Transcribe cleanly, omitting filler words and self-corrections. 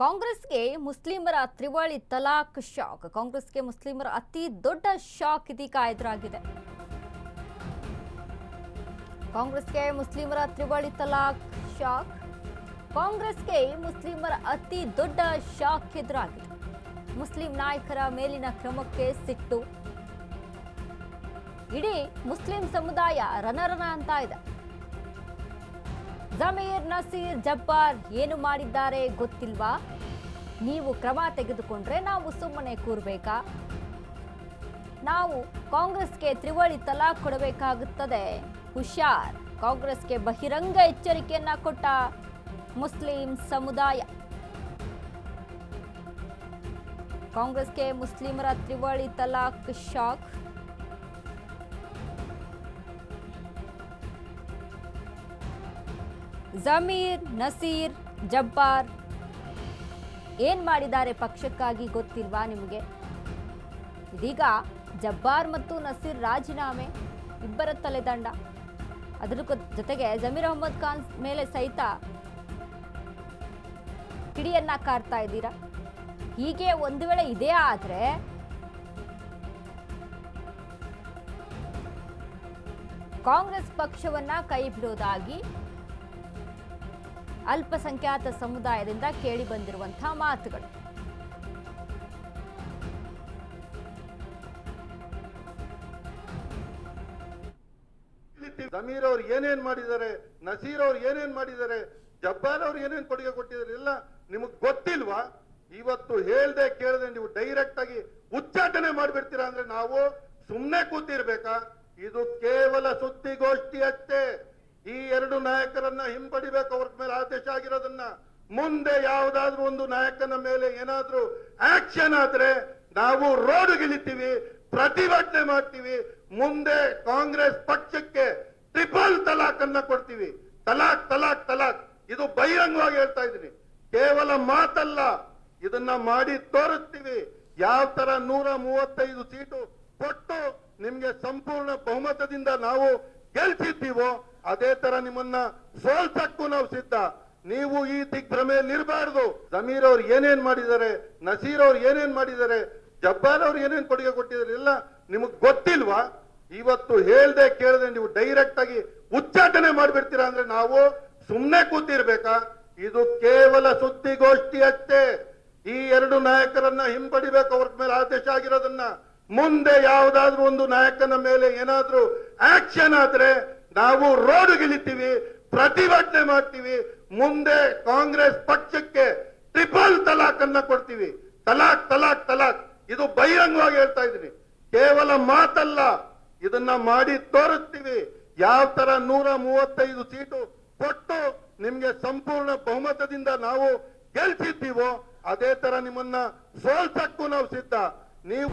ಕಾಂಗ್ರೆಸ್ಗೆ ಮುಸ್ಲಿಮರ ತ್ರಿವಳಿ ತಲಾಕ್ ಶಾಕ್. ಕಾಂಗ್ರೆಸ್ಗೆ ಮುಸ್ಲಿಮರ ಅತಿ ದೊಡ್ಡ ಶಾಕ್ ಇದೀಗ ಎದುರಾಗಿದೆ. ಕಾಂಗ್ರೆಸ್ಗೆ ಮುಸ್ಲಿಮರ ತ್ರಿವಳಿ ತಲಾಕ್ ಶಾಕ್. ಕಾಂಗ್ರೆಸ್ಗೆ ಮುಸ್ಲಿಮರ ಅತಿ ದೊಡ್ಡ ಶಾಕ್ ಎದುರಾಗಿದೆ. ಮುಸ್ಲಿಂ ನಾಯಕರ ಮೇಲಿನ ಕ್ರಮಕ್ಕೆ ಸಿಟ್ಟು. ಇಡೀ ಮುಸ್ಲಿಂ ಸಮುದಾಯ ರಣರಣ ಅಂತ ಇದೆ. ಜಮೀರ್, ನಸೀರ್, ಜಬ್ಬಾರ್ ಏನು ಮಾಡಿದ್ದಾರೆ ಗೊತ್ತಿಲ್ವಾ? ನೀವು ಕ್ರಮ ತೆಗೆದುಕೊಂಡ್ರೆ ನಾವು ಸುಮ್ಮನೆ ಕೂರ್ಬೇಕಾ? ನಾವು ಕಾಂಗ್ರೆಸ್ಗೆ ತ್ರಿವಳಿ ತಲಾಕ್ ಕೊಡಬೇಕಾಗುತ್ತದೆ, ಹುಷಾರ್. ಕಾಂಗ್ರೆಸ್ಗೆ ಬಹಿರಂಗ ಎಚ್ಚರಿಕೆಯನ್ನ ಕೊಟ್ಟ ಮುಸ್ಲಿಂ ಸಮುದಾಯ. ಕಾಂಗ್ರೆಸ್ಗೆ ಮುಸ್ಲಿಮರ ತ್ರಿವಳಿ ತಲಾಕ್ ಶಾಕ್. ಜಮೀರ್, ನಸೀರ್, ಜಬ್ಬಾರ್ ಏನ್ ಮಾಡಿದ್ದಾರೆ ಪಕ್ಷಕ್ಕಾಗಿ ಗೊತ್ತಿಲ್ವಾ ನಿಮಗೆ? ಇದೀಗ ಜಬ್ಬಾರ್ ಮತ್ತು ನಸೀರ್ ರಾಜೀನಾಮೆ, ಇಬ್ಬರ ತಲೆದಂಡ. ಅದರ ಜೊತೆಗೆ ಜಮೀರ್ ಅಹಮದ್ ಖಾನ್ ಮೇಲೆ ಸಹಿತ ಕಿಡಿಯನ್ನ ಕಾರ್ತಾ ಇದ್ದೀರಾ. ಹೀಗೆ ಒಂದು ವೇಳೆ ಇದೇ ಆದ್ರೆ ಕಾಂಗ್ರೆಸ್ ಪಕ್ಷವನ್ನ ಕೈ ಬಿಡೋದಾಗಿ ಅಲ್ಪಸಂಖ್ಯಾತ ಸಮುದಾಯದಿಂದ ಕೇಳಿ ಬಂದಿರುವಂತಹ ಮಾತುಗಳು. ಜಮೀರ್ ಅವ್ರು ಏನೇನ್ ಮಾಡಿದ್ದಾರೆ, ನಸೀರ್ ಅವ್ರು ಏನೇನ್ ಮಾಡಿದ್ದಾರೆ, ಜಬ್ಬಾರ್ ಅವ್ರು ಏನೇನ್ ಕೊಡುಗೆ ಕೊಟ್ಟಿದ್ದಾರೆ ಎಲ್ಲ ನಿಮಗ್ ಗೊತ್ತಿಲ್ವಾ? ಇವತ್ತು ಹೇಳ್ದೆ ಕೇಳದೆ ನೀವು ಡೈರೆಕ್ಟ್ ಆಗಿ ಉಚ್ಚಾಟನೆ ಮಾಡ್ಬಿಡ್ತೀರಾ ಅಂದ್ರೆ ನಾವು ಸುಮ್ನೆ ಕೂತಿರ್ಬೇಕಾ? ಇದು ಕೇವಲ ಸುದ್ದಿಗೋಷ್ಠಿ ಅಷ್ಟೇ. ಈ ಎರಡು ನಾಯಕರನ್ನ ಹಿಂಪಡಿಬೇಕು, ಅವ್ರ ಮೇಲೆ ಆದೇಶ ಆಗಿರೋದನ್ನ. ಮುಂದೆ ಯಾವುದಾದ್ರೂ ಒಂದು ನಾಯಕನ ಮೇಲೆ ಏನಾದ್ರೂ ಆಕ್ಷನ್ ಆದ್ರೆ ನಾವು ರೋಡ್ಗಿಳಿತೀವಿ, ಪ್ರತಿಭಟನೆ ಮಾಡ್ತೀವಿ. ಮುಂದೆ ಕಾಂಗ್ರೆಸ್ ಪಕ್ಷಕ್ಕೆ ಟ್ರಿಪಲ್ ತಲಾಕ್ ಅನ್ನ ಕೊಡ್ತೀವಿ. ತಲಾಕ್ ತಲಾಕ್ ತಲಾಕ್, ಇದು ಬಹಿರಂಗವಾಗಿ ಹೇಳ್ತಾ ಇದ್ದೀನಿ, ಕೇವಲ ಮಾತಲ್ಲ, ಇದನ್ನ ಮಾಡಿ ತೋರಿಸ್ತೀವಿ. ಯಾವ ತರ 135 ಸೀಟು ಕೊಟ್ಟು ನಿಮ್ಗೆ ಸಂಪೂರ್ಣ ಬಹುಮತದಿಂದ ನಾವು ಗೆಲ್ಸಿದ್ದೀವೋ ಅದೇ ತರ ನಿಮ್ಮನ್ನ ಸೋಲ್ಸಕ್ಕೂ ನಾವು ಸಿದ್ಧ. ನೀವು ಈ ದಿಗ್ಭ್ರಮೆಯಲ್ಲಿ ಇರಬಾರ್ದು. ಜಮೀರ್ ಅವ್ರು ಏನೇನ್ ಮಾಡಿದ್ದಾರೆ, ನಸೀರ್ ಅವ್ರು ಏನೇನ್ ಮಾಡಿದ್ದಾರೆ, ಜಬ್ಬಾರ್ ಅವ್ರು ಏನೇನ್ ಕೊಡುಗೆ ಕೊಟ್ಟಿದ್ದಾರೆ ಎಲ್ಲ ನಿಮಗ್ ಗೊತ್ತಿಲ್ವಾ? ಇವತ್ತು ಹೇಳ್ದೆ ಕೇಳದೆ ನೀವು ಡೈರೆಕ್ಟ್ ಆಗಿ ಉಚ್ಚಾಟನೆ ಮಾಡ್ಬಿಡ್ತೀರಾ ಅಂದ್ರೆ ನಾವು ಸುಮ್ನೆ ಕೂತಿರ್ಬೇಕಾ? ಇದು ಕೇವಲ ಸುದ್ದಿಗೋಷ್ಠಿ ಅಷ್ಟೇ. ಈ ಎರಡು ನಾಯಕರನ್ನ ಹಿಂಪಡಿಬೇಕು, ಅವ್ರ ಮೇಲೆ ಆದೇಶ ಆಗಿರೋದನ್ನ. ಮುಂದೆ ಯಾವುದಾದ್ರೂ ಒಂದು ನಾಯಕನ ಮೇಲೆ ಏನಾದ್ರೂ ಆಕ್ಷನ್ ಆದ್ರೆ ನಾವು ರೋಡ್ಗಿಳಿತೀವಿ, ಪ್ರತಿಭಟನೆ ಮಾಡ್ತೀವಿ. ಮುಂದೆ ಕಾಂಗ್ರೆಸ್ ಪಕ್ಷಕ್ಕೆ ಟ್ರಿಪಲ್ ತಲಾಕ್ ಅನ್ನ ಕೊಡ್ತೀವಿ. ತಲಾಕ್ ತಲಾಕ್ ತಲಾಕ್, ಇದು ಬಹಿರಂಗವಾಗಿ ಹೇಳ್ತಾ ಇದ್ದೀನಿ, ಕೇವಲ ಮಾತಲ್ಲ, ಇದನ್ನ ಮಾಡಿ ತೋರಿಸ್ತೀವಿ. ಯಾವ ತರ 135 ಸೀಟು ಕೊಟ್ಟು ನಿಮ್ಗೆ ಸಂಪೂರ್ಣ ಬಹುಮತದಿಂದ ನಾವು ಗೆಲ್ಸಿದ್ದೀವೋ ಅದೇ ತರ ನಿಮ್ಮನ್ನ ಸೋಲ್ಸಕ್ಕೂ ನಾವು ಸಿದ್ಧ. ನೀವು